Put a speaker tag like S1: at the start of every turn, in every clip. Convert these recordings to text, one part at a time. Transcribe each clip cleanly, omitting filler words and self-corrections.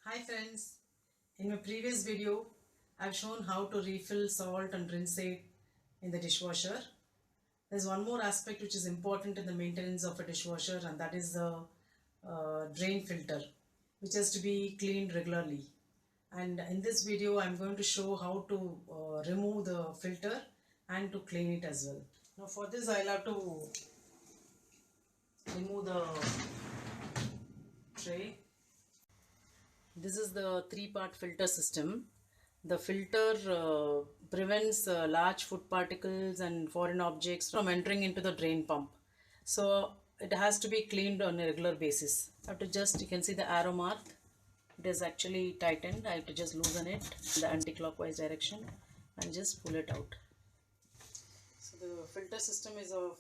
S1: Hi friends, in my previous video I've shown how to refill salt and rinse it in the dishwasher. There's one more aspect which is important in the maintenance of a dishwasher, and that is the drain filter, which has to be cleaned regularly. And in this video I'm going to show how to remove the filter and to clean it as well. Now for this I'll have to remove the tray. This is the three-part filter system. The filter prevents large food particles and foreign objects from entering into the drain pump. So it has to be cleaned on a regular basis. I have to just, you can see the arrow mark. It is actually tightened. I have to just loosen it in the anti-clockwise direction and just pull it out. So the filter system is of,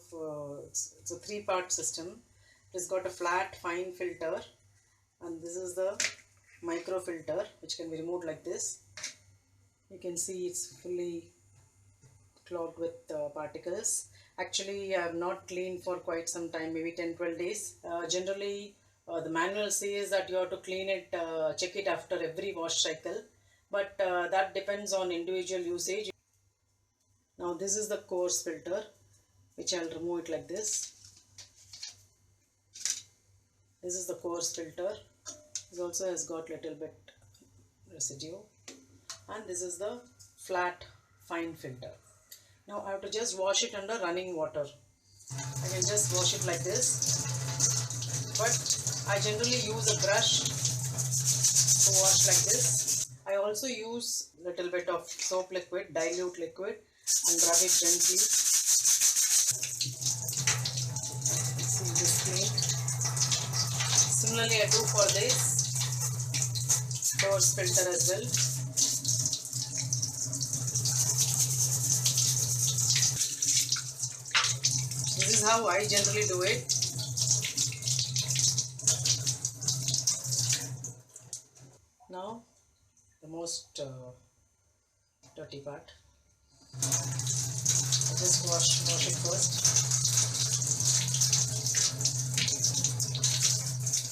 S1: it's a three-part system. It has got a flat, fine filter, and this is the micro filter which can be removed like this. You can see it's fully clogged with particles. Actually I have not cleaned for quite some time, maybe 10-12 days. Generally the manual says that you have to clean it, check it after every wash cycle, but that depends on individual usage. Now this is the coarse filter, which I'll remove it like this. This is the coarse filter. This also has got little bit residue, and this is the flat fine filter. Now I have to just wash it under running water. I can just wash it like this, but I generally use a brush to wash like this. I also use little bit of soap liquid, dilute liquid, and rub it gently. See this clean. Similarly I do for this coarse filter as well. This is how I generally do it. Now the most dirty part. I just wash it first.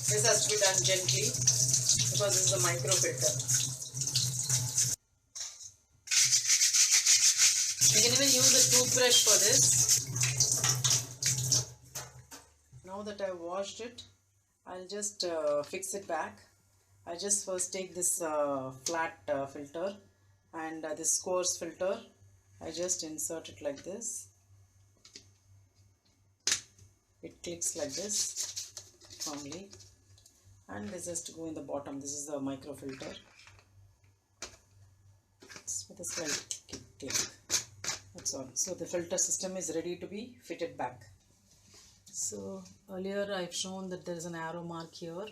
S1: This has to be done gently because this is a micro filter. You can even use a toothbrush for this. Now that I've washed it, I'll just fix it back. I just first take this flat filter and this coarse filter. I just insert it like this. It clicks like this firmly, and this has to go in the bottom. This is the micro filter. It's with a slight click. That's all. So the filter system is ready to be fitted back. So earlier I've shown that there is an arrow mark here,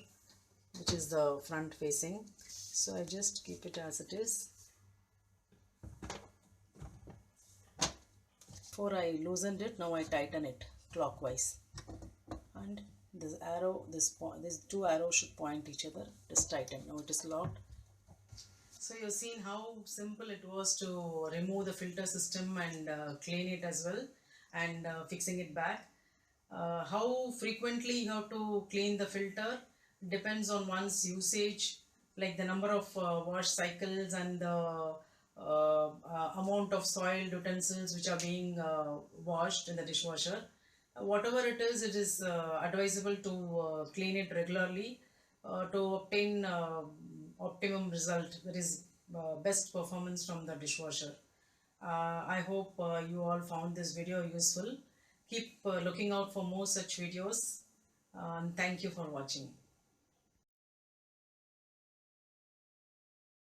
S1: which is the front facing. So I just keep it as it is. Before I loosened it, now I tighten it clockwise. And this arrow, these two arrows should point each other. Just tighten. Now it is locked. So you've seen how simple it was to remove the filter system and clean it as well, and fixing it back. How frequently you have to clean the filter depends on one's usage, like the number of wash cycles and the amount of soiled utensils which are being washed in the dishwasher. Whatever it is advisable to clean it regularly to obtain optimum result, that is best performance from the dishwasher. I hope you all found this video useful. Keep looking out for more such videos. Thank you for watching.